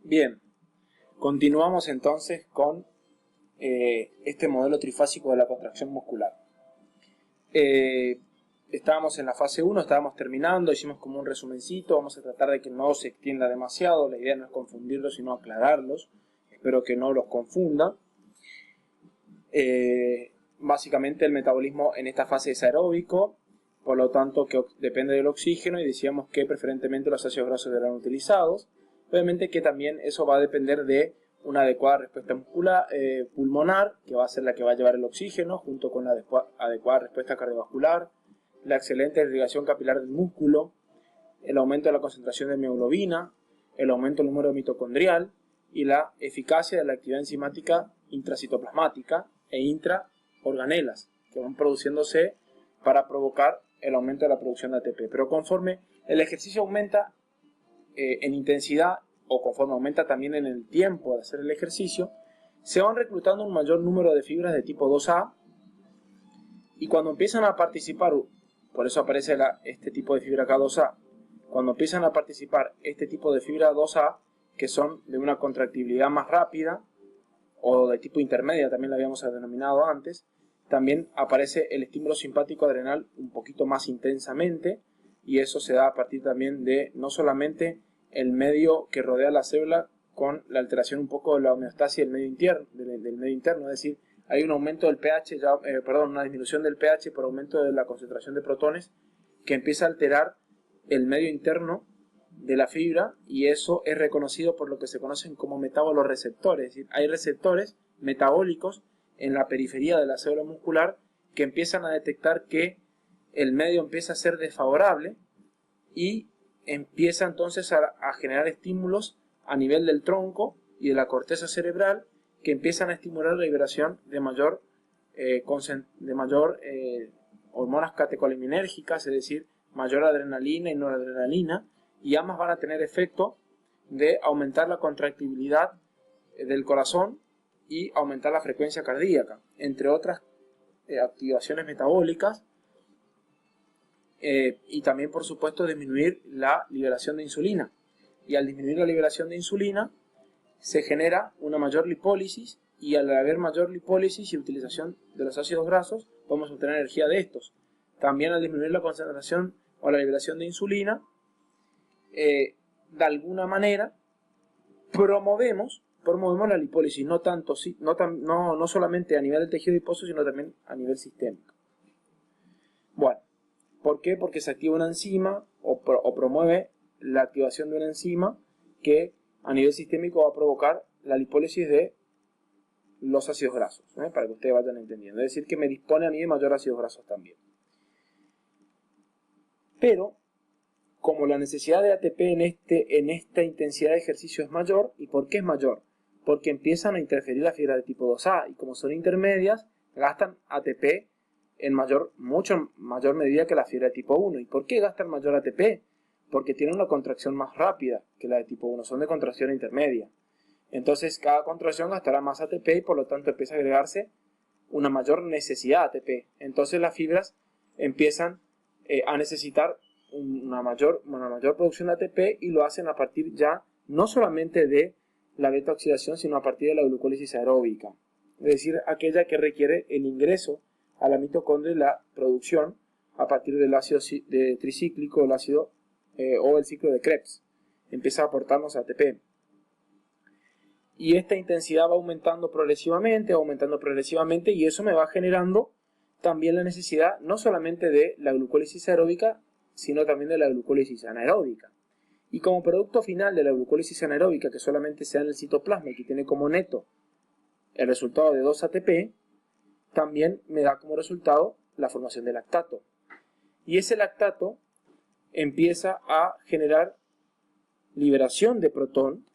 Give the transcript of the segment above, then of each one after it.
Bien, continuamos entonces con este modelo trifásico de la contracción muscular. Estábamos en la fase 1, estábamos terminando, hicimos como un resumencito, vamos a tratar de que no se extienda demasiado, la idea no es confundirlos sino aclararlos, espero que no los confunda. Básicamente el metabolismo en esta fase es aeróbico, por lo tanto que depende del oxígeno, y decíamos que preferentemente los ácidos grasos eran utilizados. Obviamente que también eso va a depender de una adecuada respuesta muscular, pulmonar, que va a ser la que va a llevar el oxígeno, junto con la adecuada respuesta cardiovascular, la excelente irrigación capilar del músculo, el aumento de la concentración de hemoglobina, el aumento del número mitocondrial y la eficacia de la actividad enzimática intracitoplasmática e intraorganelas, que van produciéndose para provocar el aumento de la producción de ATP. Pero conforme el ejercicio aumenta en intensidad, o conforme aumenta también en el tiempo de hacer el ejercicio, se van reclutando un mayor número de fibras de tipo 2A, y cuando empiezan a participar, por eso aparece este tipo de fibra K2A, cuando empiezan a participar este tipo de fibra 2A, que son de una contractibilidad más rápida, o de tipo intermedia, también la habíamos denominado antes, también aparece el estímulo simpático adrenal un poquito más intensamente, y eso se da a partir también de no solamente el medio que rodea la célula, con la alteración un poco de la homeostasis del medio interno, es decir, hay un aumento del pH, una disminución del pH por aumento de la concentración de protones, que empieza a alterar el medio interno de la fibra, y eso es reconocido por lo que se conocen como metaboloreceptores, es decir, hay receptores metabólicos en la periferia de la célula muscular que empiezan a detectar que el medio empieza a ser desfavorable y empieza entonces a generar estímulos a nivel del tronco y de la corteza cerebral, que empiezan a estimular la liberación de mayor hormonas catecholaminergicas, es decir, mayor adrenalina y noradrenalina, y ambas van a tener efecto de aumentar la contractibilidad del corazón y aumentar la frecuencia cardíaca, entre otras activaciones metabólicas, y también, por supuesto, disminuir la liberación de insulina. Y al disminuir la liberación de insulina, se genera una mayor lipólisis, y al haber mayor lipólisis y utilización de los ácidos grasos, podemos obtener energía de estos. También al disminuir la concentración o la liberación de insulina, de alguna manera promovemos la lipólisis, no solamente a nivel del tejido adiposo, sino también a nivel sistémico. Bueno, ¿por qué? Porque se activa una enzima o promueve la activación de una enzima que a nivel sistémico va a provocar la lipólisis de los ácidos grasos, para que ustedes vayan entendiendo. Es decir, que me dispone a mí de mayor ácidos grasos también. Pero como la necesidad de ATP en esta intensidad de ejercicio es mayor, ¿y por qué es mayor? Porque empiezan a interferir las fibras de tipo 2A, y como son intermedias, gastan ATP en mucho mayor medida que la fibra de tipo 1. ¿Y por qué gastan mayor ATP? Porque tienen una contracción más rápida que la de tipo 1, son de contracción intermedia. Entonces cada contracción gastará más ATP, y por lo tanto empieza a agregarse una mayor necesidad de ATP. Entonces las fibras empiezan a necesitar una mayor producción de ATP, y lo hacen a partir ya no solamente de la beta oxidación, sino a partir de la glucólisis aeróbica, es decir, aquella que requiere el ingreso a la mitocondria y la producción a partir del ácido tricíclico, el ácido o el ciclo de Krebs. Empieza a aportarnos ATP, y esta intensidad va aumentando progresivamente, y eso me va generando también la necesidad no solamente de la glucólisis aeróbica, sino también de la glucólisis anaeróbica. Y como producto final de la glucólisis anaeróbica, que solamente se da en el citoplasma y que tiene como neto el resultado de 2 ATP, también me da como resultado la formación de lactato. Y ese lactato empieza a generar liberación de protón,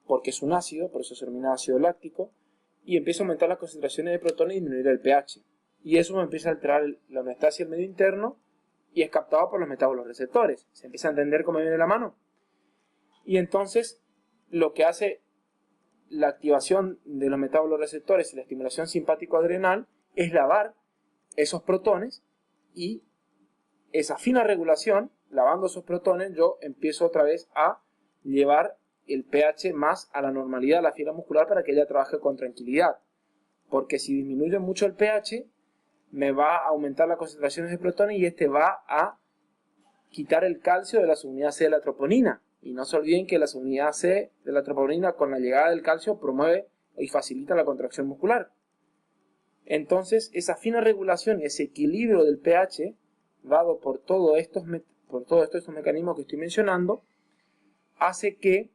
porque es un ácido, por eso se denomina ácido láctico, y empieza a aumentar las concentraciones de protones y disminuir el pH. Y eso me empieza a alterar la homeostasis del medio interno, y es captado por los metaboloreceptores. ¿Se empieza a entender cómo viene la mano? Y entonces, lo que hace la activación de los metaboloreceptores y la estimulación simpático-adrenal es lavar esos protones, y esa fina regulación, lavando esos protones, yo empiezo otra vez a llevar el pH más a la normalidad de la fibra muscular para que ella trabaje con tranquilidad. Porque si disminuye mucho el pH, me va a aumentar las concentraciones de protones y este va a quitar el calcio de la subunidad C de la troponina. Y no se olviden que la subunidad C de la troponina, con la llegada del calcio, promueve y facilita la contracción muscular. Entonces, esa fina regulación y ese equilibrio del pH, dado por todos estos mecanismos que estoy mencionando, hace que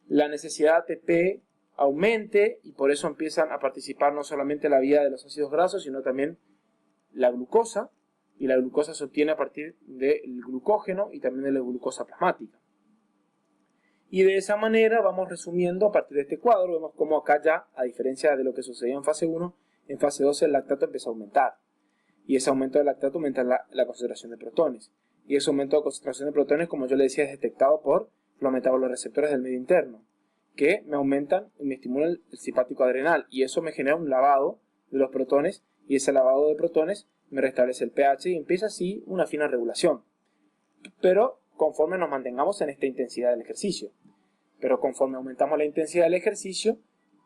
la necesidad de ATP aumente y por eso empiezan a participar no solamente la vía de los ácidos grasos, sino también la glucosa, y la glucosa se obtiene a partir del glucógeno y también de la glucosa plasmática. Y de esa manera vamos resumiendo a partir de este cuadro, vemos cómo acá ya, a diferencia de lo que sucedía en fase 1, en fase 2 el lactato empieza a aumentar. Y ese aumento del lactato aumenta la concentración de protones. Y ese aumento de concentración de protones, como yo le decía, es detectado por los metabolorreceptores del medio interno, que me aumentan y me estimulan el simpático adrenal. Y eso me genera un lavado de los protones, y ese lavado de protones me restablece el pH y empieza así una fina regulación. Pero conforme nos mantengamos en esta intensidad del ejercicio. Pero conforme aumentamos la intensidad del ejercicio,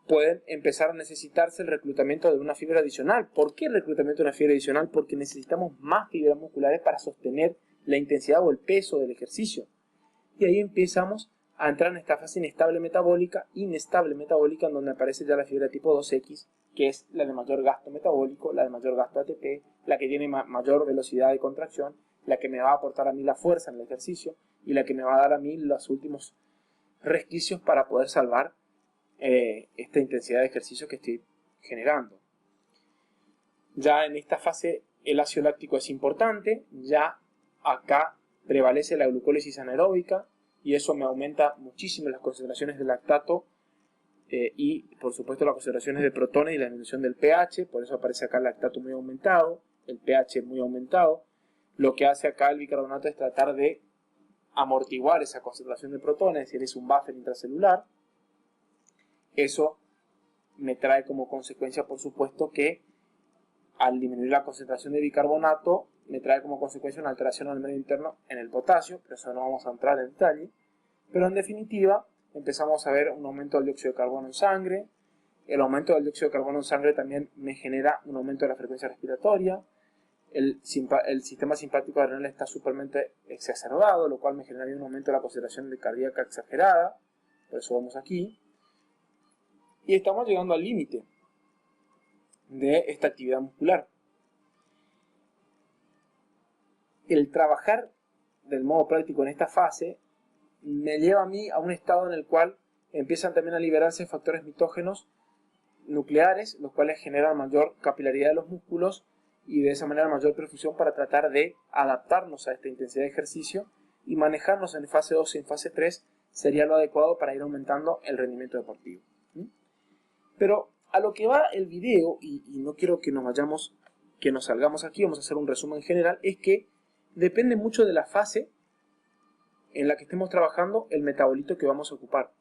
pueden empezar a necesitarse el reclutamiento de una fibra adicional. ¿Por qué el reclutamiento de una fibra adicional? Porque necesitamos más fibras musculares para sostener la intensidad o el peso del ejercicio. Y ahí empezamos a entrar en esta fase inestable metabólica, en donde aparece ya la fibra tipo 2X, que es la de mayor gasto metabólico, la de mayor gasto ATP, la que tiene mayor velocidad de contracción, la que me va a aportar a mí la fuerza en el ejercicio y la que me va a dar a mí los últimos resquicios para poder salvar esta intensidad de ejercicio que estoy generando. Ya en esta fase el ácido láctico es importante, ya acá prevalece la glucólisis anaeróbica y eso me aumenta muchísimo las concentraciones de lactato y por supuesto las concentraciones de protones y la disminución del pH, por eso aparece acá el lactato muy aumentado, el pH muy aumentado. Lo que hace acá el bicarbonato es tratar de amortiguar esa concentración de protones, es decir, es un buffer intracelular. Eso me trae como consecuencia, por supuesto, que al disminuir la concentración de bicarbonato, me trae como consecuencia una alteración al medio interno en el potasio, pero eso no vamos a entrar en detalle. Pero en definitiva, empezamos a ver un aumento del dióxido de carbono en sangre. El aumento del dióxido de carbono en sangre también me genera un aumento de la frecuencia respiratoria. El sistema simpático adrenal está supermente exacerbado, lo cual me generaría un aumento de la concentración de cardíaca exagerada. Por eso vamos aquí. Y estamos llegando al límite de esta actividad muscular. El trabajar del modo práctico en esta fase me lleva a mí a un estado en el cual empiezan también a liberarse factores mitógenos nucleares, los cuales generan mayor capilaridad de los músculos y de esa manera mayor perfusión para tratar de adaptarnos a esta intensidad de ejercicio y manejarnos en fase 2 y en fase 3 sería lo adecuado para ir aumentando el rendimiento deportivo. Pero a lo que va el video, y no quiero que nos salgamos aquí, vamos a hacer un resumen general, es que depende mucho de la fase en la que estemos trabajando el metabolito que vamos a ocupar.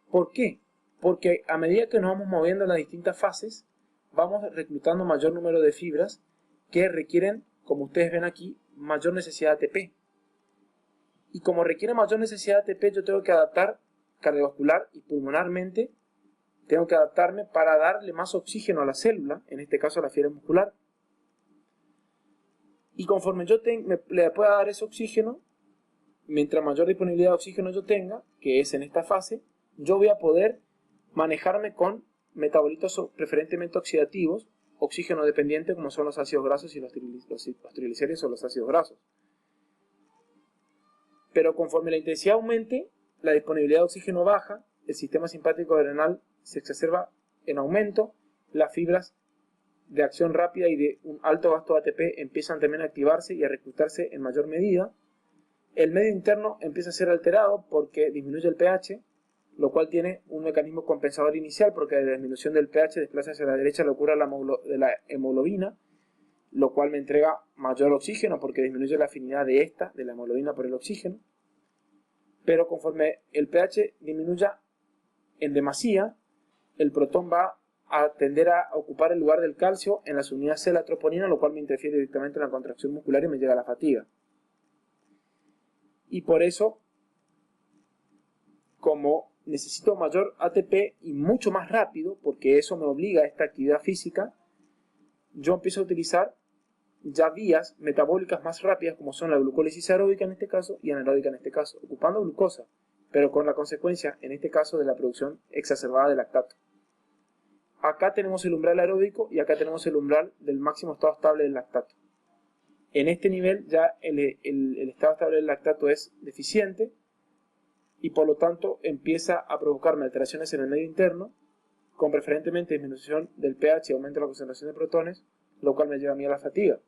¿Por qué? Porque a medida que nos vamos moviendo en las distintas fases, vamos reclutando mayor número de fibras que requieren, como ustedes ven aquí, mayor necesidad de ATP. Y como requiere mayor necesidad de ATP, yo tengo que adaptar cardiovascular y pulmonarmente, tengo que adaptarme para darle más oxígeno a la célula, en este caso a la fibra muscular. Y conforme yo le pueda dar ese oxígeno, mientras mayor disponibilidad de oxígeno yo tenga, que es en esta fase, yo voy a poder manejarme con metabolitos preferentemente oxidativos, oxígeno dependiente, como son los ácidos grasos y los triglicéridos o los ácidos grasos. Pero conforme la intensidad aumente, la disponibilidad de oxígeno baja, el sistema simpático adrenal se exacerba en aumento, las fibras de acción rápida y de un alto gasto de ATP empiezan también a activarse y a reclutarse en mayor medida. El medio interno empieza a ser alterado porque disminuye el pH, lo cual tiene un mecanismo compensador inicial porque la disminución del pH desplaza hacia la derecha la locura de la hemoglobina, lo cual me entrega mayor oxígeno porque disminuye la afinidad de la hemoglobina por el oxígeno. Pero conforme el pH disminuya en demasía, el protón va a tender a ocupar el lugar del calcio en la subunidad C de la troponina, lo cual me interfiere directamente en la contracción muscular y me llega a la fatiga. Y por eso, como necesito mayor ATP y mucho más rápido, porque eso me obliga a esta actividad física, yo empiezo a utilizar ya vías metabólicas más rápidas, como son la glucólisis aeróbica en este caso y anaeróbica en este caso, ocupando glucosa, pero con la consecuencia, en este caso, de la producción exacerbada de lactato. Acá tenemos el umbral aeróbico y acá tenemos el umbral del máximo estado estable del lactato. En este nivel ya el estado estable del lactato es deficiente y por lo tanto empieza a provocarme alteraciones en el medio interno, con preferentemente disminución del pH y aumento de la concentración de protones, lo cual me lleva a mí a la fatiga.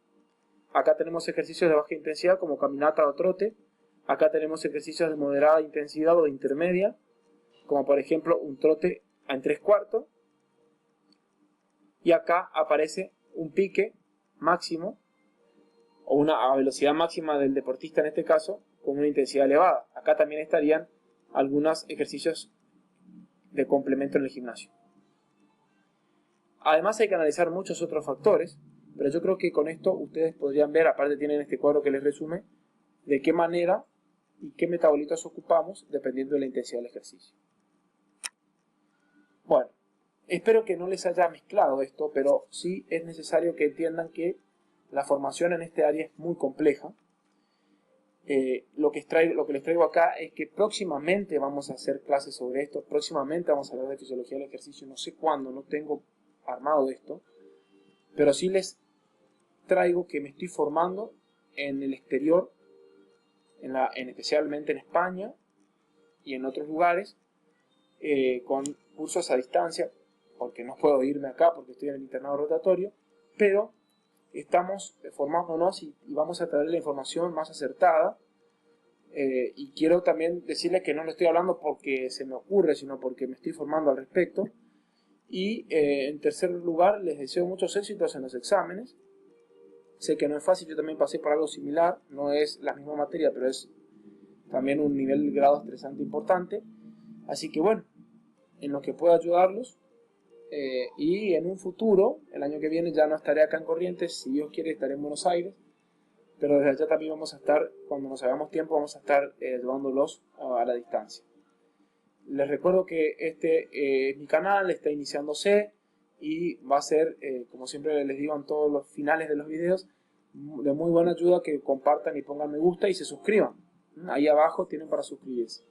Acá tenemos ejercicios de baja intensidad como caminata o trote. Acá tenemos ejercicios de moderada intensidad o de intermedia, como por ejemplo un trote en 3/4. Y acá aparece un pique máximo, o una velocidad máxima del deportista en este caso, con una intensidad elevada. Acá también estarían algunos ejercicios de complemento en el gimnasio. Además hay que analizar muchos otros factores, pero yo creo que con esto ustedes podrían ver, aparte tienen este cuadro que les resume, de qué manera y qué metabolitos ocupamos dependiendo de la intensidad del ejercicio. Bueno, espero que no les haya mezclado esto, pero sí es necesario que entiendan que la formación en este área es muy compleja. Lo que les traigo acá es que próximamente vamos a hacer clases sobre esto, próximamente vamos a hablar de fisiología del ejercicio, no sé cuándo, no tengo armado esto, pero sí les traigo que me estoy formando en el exterior, especialmente en España y en otros lugares, con cursos a distancia, porque no puedo irme acá porque estoy en el internado rotatorio, pero estamos formándonos y vamos a traer la información más acertada. Y quiero también decirles que no lo estoy hablando porque se me ocurre, sino porque me estoy formando al respecto. Y en tercer lugar, les deseo muchos éxitos en los exámenes. Sé que no es fácil, yo también pasé por algo similar, no es la misma materia, pero es también un nivel de grado estresante importante. Así que bueno, en lo que pueda ayudarlos, y en un futuro, el año que viene ya no estaré acá en Corrientes, si Dios quiere estaré en Buenos Aires, pero desde allá también vamos a estar, cuando nos hagamos tiempo, vamos a estar llevándolos a la distancia. Les recuerdo que este es mi canal, está iniciándose y va a ser, como siempre les digo en todos los finales de los videos, de muy buena ayuda que compartan y pongan me gusta y se suscriban. Ahí abajo tienen para suscribirse.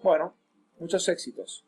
Bueno, muchos éxitos.